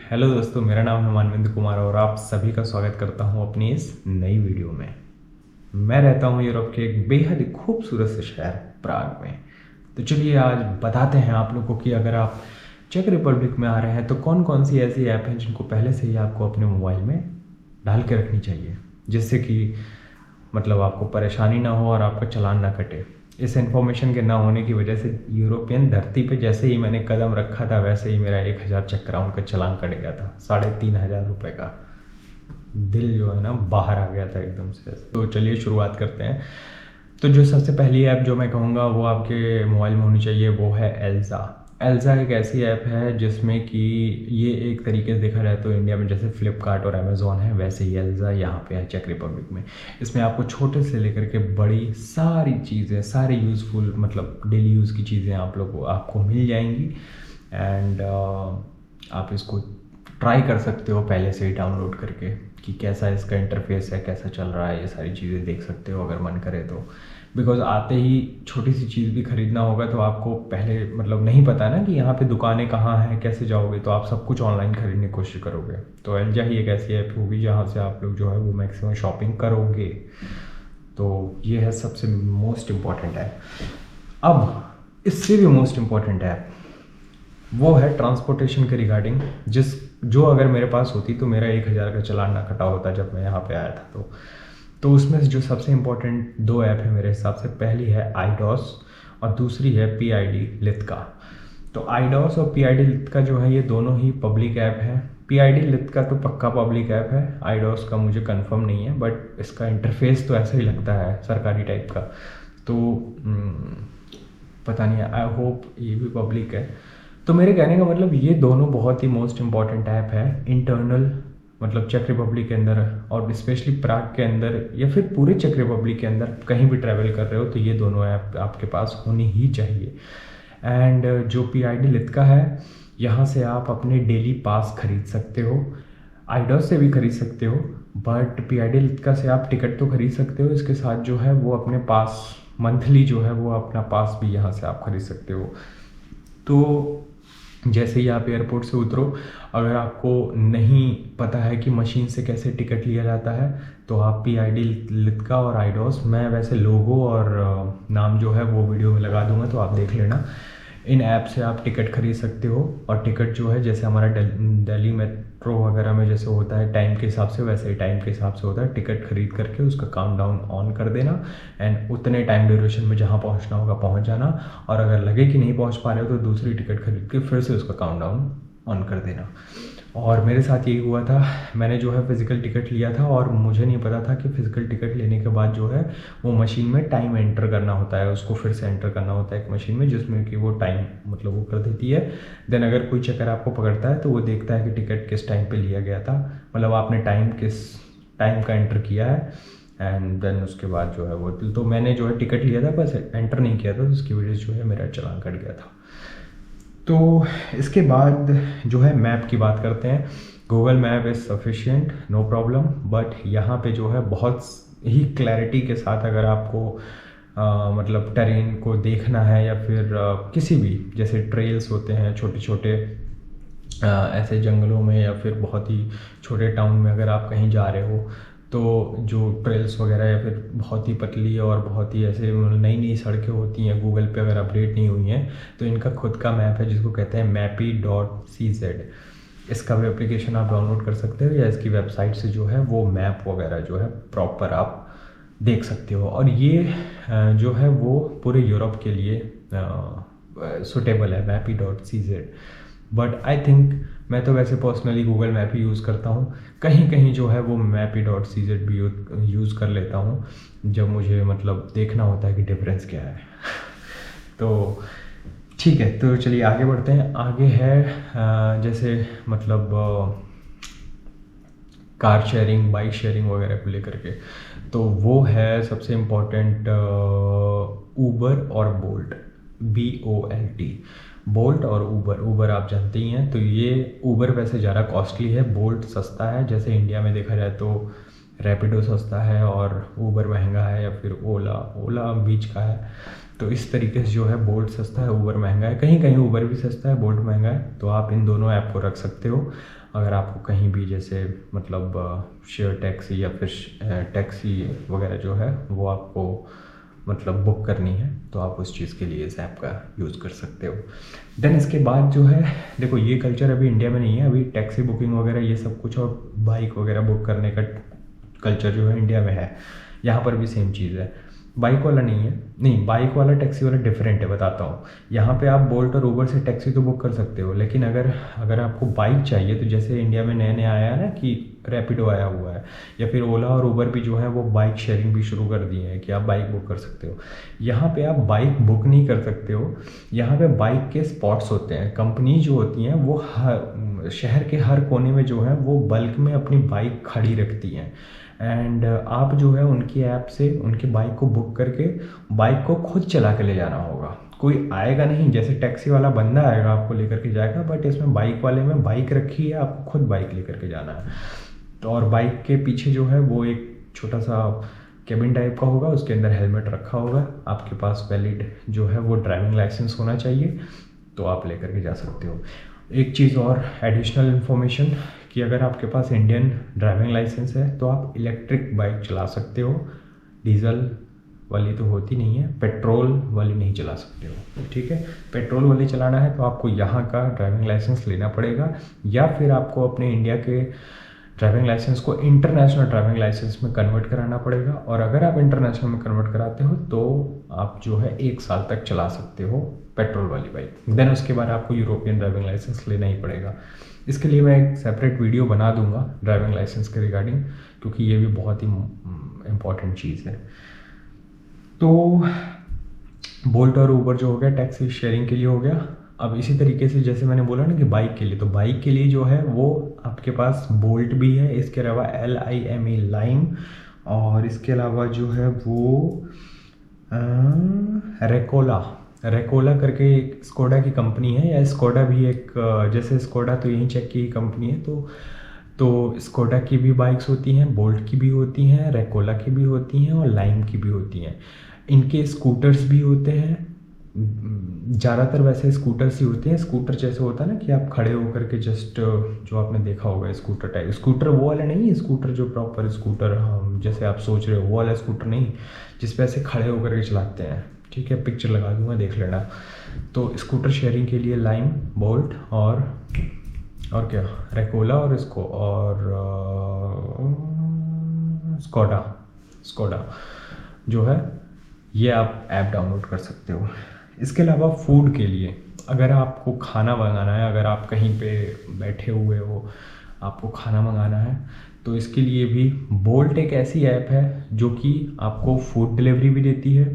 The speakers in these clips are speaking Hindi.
हेलो दोस्तों, मेरा नाम है मानवेंद्र कुमार और आप सभी का स्वागत करता हूं अपनी इस नई वीडियो में। मैं रहता हूं यूरोप के एक बेहद ही खूबसूरत से शहर प्राग में। तो चलिए आज बताते हैं आप लोगों को कि अगर आप चेक रिपब्लिक में आ रहे हैं तो कौन कौन सी ऐसी ऐप हैं जिनको पहले से ही आपको अपने मोबाइल में डाल के रखनी चाहिए, जिससे कि मतलब आपको परेशानी ना हो और आपका चालान ना कटे। इस इन्फॉर्मेशन के ना होने की वजह से यूरोपियन धरती पे जैसे ही मैंने कदम रखा था वैसे ही मेरा 1000 चेक क्राउन का चालान कट गया था, 3500 रुपये का। दिल जो है ना बाहर आ गया था एकदम से। तो चलिए शुरुआत करते हैं। तो जो सबसे पहली ऐप जो मैं कहूँगा वो आपके मोबाइल में होनी चाहिए वो है एल्सा। एल्सा एक ऐसी ऐप है जिसमें कि ये एक तरीके से देखा जाए तो इंडिया में जैसे फ्लिपकार्ट और अमेज़ॉन है वैसे ही एल्सा यहाँ पे है चेक रिपब्लिक में। इसमें आपको छोटे से लेकर के बड़ी सारी चीज़ें, सारे यूज़फुल मतलब डेली यूज़ की चीज़ें आप लोग को आपको मिल जाएंगी। एंड आप इसको ट्राई कर सकते हो पहले से ही डाउनलोड करके कि कैसा इसका इंटरफेस है, कैसा चल रहा है, ये सारी चीज़ें देख सकते हो अगर मन करे तो। बिकॉज आते ही छोटी सी चीज़ भी ख़रीदना होगा तो आपको पहले मतलब नहीं पता ना कि यहाँ पे दुकानें कहाँ हैं, कैसे जाओगे, तो आप सब कुछ ऑनलाइन खरीदने की कोशिश करोगे। तो एल्जा ही एक ऐसी ऐप होगी जहाँ से आप लोग जो है वो मैक्सिमम शॉपिंग करोगे। तो ये है सबसे मोस्ट इम्पॉर्टेंट ऐप। अब इससे भी मोस्ट इम्पॉर्टेंट ऐप वो है ट्रांसपोर्टेशन के रिगार्डिंग, जो अगर मेरे पास होती तो मेरा 1000 का चालान ना कटा होता जब मैं यहाँ पे आया था। तो उसमें से जो सबसे इम्पोर्टेंट दो ऐप है मेरे हिसाब से, पहली है आईडॉस और दूसरी है पीआईडी लित्का। तो आईडॉस और पीआईडी लित्का जो है ये दोनों ही पब्लिक ऐप है। पीआईडी लित्का तो पक्का पब्लिक ऐप है, आईडॉस का मुझे कंफर्म नहीं है, बट इसका इंटरफेस तो ऐसा ही लगता है सरकारी टाइप का। तो पता नहीं, आई होप ये भी पब्लिक है। तो मेरे कहने का मतलब ये दोनों बहुत ही मोस्ट इम्पॉर्टेंट ऐप है इंटरनल, मतलब चेक रिपब्लिक के अंदर और स्पेशली प्राग के अंदर या फिर पूरे चेक रिपब्लिक के अंदर कहीं भी ट्रैवल कर रहे हो तो ये दोनों ऐप आपके पास होनी ही चाहिए। एंड जो पीआईडी लित्का है यहाँ से आप अपने डेली पास खरीद सकते हो, आईडॉस से भी खरीद सकते हो, बट पीआईडी लित्का से आप टिकट तो खरीद सकते हो, इसके साथ जो है वो अपने पास मंथली जो है वो अपना पास भी यहाँ से आप खरीद सकते हो। तो जैसे ही आप एयरपोर्ट से उतरो, अगर आपको नहीं पता है कि मशीन से कैसे टिकट लिया जाता है तो आप पीआईडी लित्का और आईडॉस, मैं वैसे लोगो और नाम जो है वो वीडियो में लगा दूंगा तो आप देख लेना। इन ऐप से आप टिकट खरीद सकते हो और टिकट जो है जैसे हमारा दिल्ली मेट्रो वगैरह में जैसे होता है टाइम के हिसाब से, वैसे ही टाइम के हिसाब से होता है। टिकट खरीद करके उसका काउंटडाउन ऑन कर देना एंड उतने टाइम ड्यूरेशन में जहाँ पहुँचना होगा पहुँच जाना, और अगर लगे कि नहीं पहुँच पा रहे हो तो दूसरी टिकट खरीद के फिर से उसका काउंटडाउन ऑन कर देना। और मेरे साथ यही हुआ था, मैंने जो है फ़िज़िकल टिकट लिया था और मुझे नहीं पता था कि फ़िज़िकल टिकट लेने के बाद जो है वो मशीन में टाइम एंटर करना होता है, उसको फिर से एंटर करना होता है एक मशीन में जिसमें कि वो टाइम मतलब वो कर देती है। देन अगर कोई चेकर आपको पकड़ता है तो वो देखता है कि टिकट किस टाइम पे लिया गया था, मतलब आपने किस टाइम का एंटर किया है। एंड देन उसके बाद जो है वो, तो मैंने जो है टिकट लिया था बस एंटर नहीं किया था तो उसकी वजह से जो है मेरा चालान कट गया था। तो इसके बाद जो है मैप की बात करते हैं। Google map is sufficient, no problem, but यहाँ पे जो है बहुत ही क्लैरिटी के साथ अगर आपको मतलब टेरेन को देखना है या फिर किसी भी जैसे ट्रेल्स होते हैं छोटे छोटे ऐसे जंगलों में या फिर बहुत ही छोटे टाउन में अगर आप कहीं जा रहे हो तो जो ट्रेल्स वगैरह या फिर बहुत ही पतली और बहुत ही ऐसे नई नई सड़कें होती हैं गूगल पे अगर अपडेट नहीं हुई हैं तो इनका खुद का मैप है जिसको कहते हैं mappy.cz। इसका भी एप्लीकेशन आप डाउनलोड कर सकते हो या इसकी वेबसाइट से जो है वो मैप वगैरह जो है प्रॉपर आप देख सकते हो। और ये जो है वो पूरे यूरोप के लिए सुटेबल है mappy.cz। बट आई थिंक मैं तो वैसे पर्सनली गूगल मैप ही यूज़ करता हूँ, कहीं कहीं जो है वो mappy.cz भी यूज़ कर लेता हूँ जब मुझे मतलब देखना होता है कि डिफरेंस क्या है। तो ठीक है, तो चलिए आगे बढ़ते हैं। आगे है जैसे मतलब कार शेयरिंग, बाइक शेयरिंग वगैरह को लेकर के, तो वो है सबसे इम्पोर्टेंट ऊबर और बोल्ट, BOLT। बोल्ट और ऊबर आप जानते ही हैं। तो ये ऊबर वैसे ज़्यादा कॉस्टली है, बोल्ट सस्ता है। जैसे इंडिया में देखा जाए तो रैपिडो सस्ता है और ऊबर महंगा है, या फिर ओला बीच का है। तो इस तरीके से जो है बोल्ट सस्ता है, ऊबर महंगा है। कहीं कहीं ऊबर भी सस्ता है, बोल्ट महंगा है। तो आप इन दोनों ऐप को रख सकते हो। अगर आपको कहीं भी जैसे मतलब शेयर टैक्सी या फिर टैक्सी वगैरह जो है वो आपको मतलब बुक करनी है, तो आप उस चीज़ के लिए इस ऐप का यूज़ कर सकते हो। देन इसके बाद जो है, देखो ये कल्चर अभी इंडिया में नहीं है, अभी टैक्सी बुकिंग वगैरह ये सब कुछ और बाइक वगैरह बुक करने का कल्चर जो है इंडिया में है। यहाँ पर भी सेम चीज़ है, बाइक वाला नहीं है, नहीं बाइक वाला टैक्सी वाला डिफरेंट है, बताता हूँ। यहाँ पे आप बोल्ट और ऊबर से टैक्सी तो बुक कर सकते हो, लेकिन अगर अगर आपको बाइक चाहिए तो जैसे इंडिया में नया नया आया है ना कि रैपिडो आया हुआ है, या फिर ओला और उबर भी जो है वो बाइक शेयरिंग भी शुरू कर दिए हैं कि आप बाइक बुक कर सकते हो। यहाँ पे आप बाइक बुक नहीं कर सकते हो, यहाँ पे बाइक के स्पॉट्स होते हैं। कंपनी जो होती हैं वो शहर के हर कोने में जो है वो बल्क में अपनी बाइक खड़ी रखती हैं, एंड आप जो है उनकी ऐप से उनकी बाइक को बुक करके बाइक को खुद चला के ले जाना होगा। कोई आएगा नहीं, जैसे टैक्सी वाला बंदा आएगा आपको लेकर के जाएगा, बट इसमें बाइक वाले में बाइक रखी है, आपको खुद बाइक लेकर के जाना है। तो और बाइक के पीछे जो है वो एक छोटा सा केबिन टाइप का होगा, उसके अंदर हेलमेट रखा होगा, आपके पास वैलिड जो है वो ड्राइविंग लाइसेंस होना चाहिए, तो आप लेकर के जा सकते हो। एक चीज़ और एडिशनल इन्फॉर्मेशन कि अगर आपके पास इंडियन ड्राइविंग लाइसेंस है तो आप इलेक्ट्रिक बाइक चला सकते हो, डीजल वाली तो होती नहीं है, पेट्रोल वाली नहीं चला सकते हो, ठीक है। पेट्रोल वाली चलाना है तो आपको यहाँ का ड्राइविंग लाइसेंस लेना पड़ेगा, या फिर आपको अपने इंडिया के ड्राइविंग लाइसेंस को इंटरनेशनल ड्राइविंग लाइसेंस में कन्वर्ट कराना पड़ेगा। और अगर आप इंटरनेशनल में कन्वर्ट कराते हो तो आप जो है 1 साल तक चला सकते हो पेट्रोल वाली बाइक। देन उसके बाद आपको यूरोपियन ड्राइविंग लाइसेंस लेना ही पड़ेगा। इसके लिए मैं एक सेपरेट वीडियो बना दूंगा ड्राइविंग लाइसेंस के रिगार्डिंग, क्योंकि ये भी बहुत ही इम्पॉर्टेंट चीज़ है। तो बोल्ट और ऊबर जो हो गया टैक्सी शेयरिंग के लिए हो गया। अब इसी तरीके से जैसे मैंने बोला ना कि बाइक के लिए, तो बाइक के लिए जो है वो आपके पास बोल्ट भी है, इसके अलावा LIME लाइम, और इसके अलावा जो है वो रेकोला करके एक स्कोडा की कंपनी है, या स्कोडा भी एक जैसे स्कोडा तो यहीं चेक की कंपनी है, तो स्कोडा की भी बाइक्स होती हैं, बोल्ट की भी होती हैं, रेकोला की भी होती हैं और लाइम की भी होती हैं। इनके स्कूटर्स भी होते हैं, ज़्यादातर वैसे स्कूटर्स ही होते हैं। स्कूटर जैसे होता है ना कि आप खड़े होकर के जस्ट जो आपने देखा होगा स्कूटर टाइप, स्कूटर वो वाला नहीं है, स्कूटर जो प्रॉपर स्कूटर हम जैसे आप सोच रहे हो वो वाला स्कूटर नहीं, जिस पे ऐसे खड़े होकर के चलाते हैं, ठीक है, पिक्चर लगा दूंगा देख लेना। तो स्कूटर शेयरिंग के लिए लाइम, बोल्ट और क्या रेकोला और इसको और स्कोडा जो है ये आप ऐप डाउनलोड कर सकते हो। इसके अलावा फूड के लिए अगर आपको खाना मंगाना है, अगर आप कहीं पे बैठे हुए हो आपको खाना मंगाना है, तो इसके लिए भी बोल्ट एक ऐसी ऐप है जो कि आपको फूड डिलीवरी भी देती है,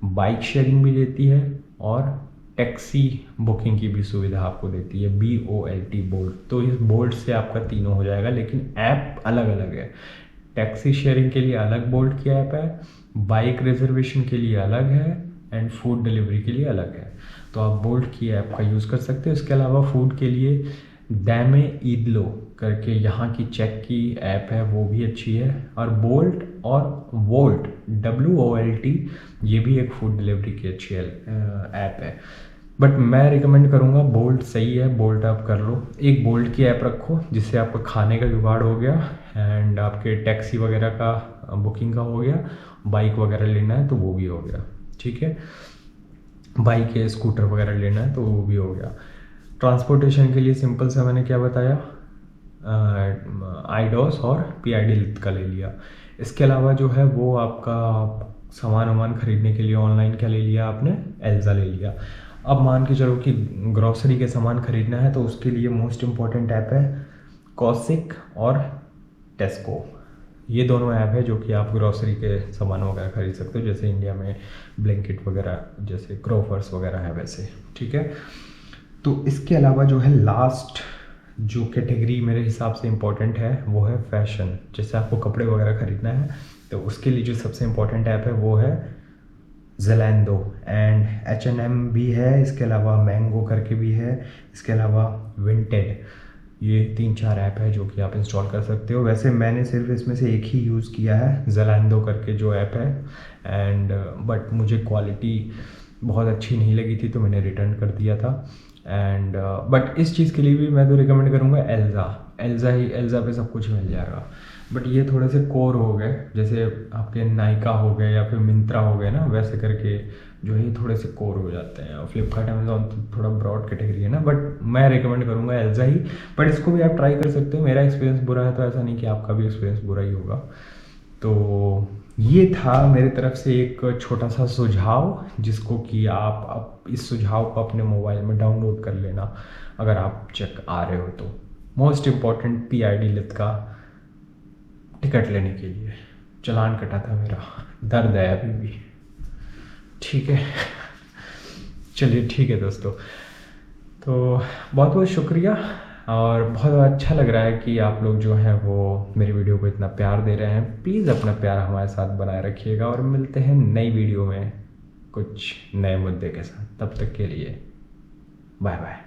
बाइक शेयरिंग भी देती है और टैक्सी बुकिंग की भी सुविधा आपको देती है, BOLT बोल्ट। तो इस बोल्ट से आपका तीनों हो जाएगा, लेकिन ऐप अलग अलग है। टैक्सी शेयरिंग के लिए अलग बोल्ट की ऐप है, बाइक रिजर्वेशन के लिए अलग है, एंड फूड डिलीवरी के लिए अलग है। तो आप बोल्ट की ऐप का यूज़ कर सकते हो। इसके अलावा फूड के लिए डैमे ईदलो करके यहाँ की चेक की ऐप है, वो भी अच्छी है। और बोल्ट और वोल्ट WOLT ये भी एक फूड डिलीवरी की अच्छी ऐप है, बट मैं रिकमेंड करूँगा बोल्ट सही है, बोल्ट आप कर लो। एक बोल्ट की ऐप रखो जिससे आपका खाने का जुगाड़ हो गया, एंड आपके टैक्सी वगैरह का बुकिंग का हो गया, बाइक वगैरह लेना है तो वो भी हो गया, ठीक है, बाइक या स्कूटर वगैरह लेना है तो वो भी हो गया। ट्रांसपोर्टेशन के लिए सिंपल सा मैंने क्या बताया, आईडोस और PID का ले लिया। इसके अलावा जो है वो आपका सामान वामान खरीदने के लिए ऑनलाइन क्या ले लिया आपने, एल्जा ले लिया। अब मान के चलो कि ग्रॉसरी के सामान खरीदना है तो उसके लिए मोस्ट इम्पॉर्टेंट ऐप है कॉसिक और टेस्को। ये दोनों ऐप है जो कि आप ग्रॉसरी के सामान वगैरह खरीद सकते हो, जैसे इंडिया में ब्लिंकिट वगैरह, जैसे क्रोफर्स वगैरह है वैसे, ठीक है। तो इसके अलावा जो है लास्ट जो कैटेगरी मेरे हिसाब से इम्पॉर्टेंट है वो है फैशन। जैसे आपको कपड़े वगैरह खरीदना है तो उसके लिए जो सबसे इम्पॉर्टेंट ऐप है वो है ज़ेलैंडो, एंड H&M भी है, इसके अलावा मैंगो करके भी है, इसके अलावा विंटेड। ये 3-4 ऐप है जो कि आप इंस्टॉल कर सकते हो। वैसे मैंने सिर्फ इसमें से एक ही यूज़ किया है, ज़ेलैंडो करके जो ऐप है, एंड बट मुझे क्वालिटी बहुत अच्छी नहीं लगी थी तो मैंने रिटर्न कर दिया था। एंड बट इस चीज़ के लिए भी मैं तो रिकमेंड करूँगा एल्जा, एल्जा पे सब कुछ मिल जाएगा। बट ये थोड़े से कोर हो गए, जैसे आपके नायका हो गए या फिर मिंत्रा हो गए ना, वैसे करके जो है थोड़े से कोर हो जाते हैं। और फ्लिपकार्ट अमेजोन तो थोड़ा ब्रॉड कैटेगरी है ना, बट मैं रिकमेंड करूँगा एल्जा ही। बट इसको भी आप ट्राई कर सकते हो। मेरा एक्सपीरियंस बुरा है तो ऐसा नहीं कि आपका भी एक्सपीरियंस बुरा ही होगा। तो ये था मेरी तरफ से एक छोटा सा सुझाव, जिसको कि आप इस सुझाव को अपने मोबाइल में डाउनलोड कर लेना अगर आप चेक आ रहे हो तो। मोस्ट इम्पॉर्टेंट PID लित का टिकट लेने के लिए चालान कटा था मेरा, दर्द है अभी भी। ठीक है चलिए ठीक है दोस्तों, तो बहुत बहुत शुक्रिया। और बहुत अच्छा लग रहा है कि आप लोग जो हैं वो मेरी वीडियो को इतना प्यार दे रहे हैं। प्लीज़ अपना प्यार हमारे साथ बनाए रखिएगा और मिलते हैं नई वीडियो में कुछ नए मुद्दे के साथ। तब तक के लिए बाय बाय।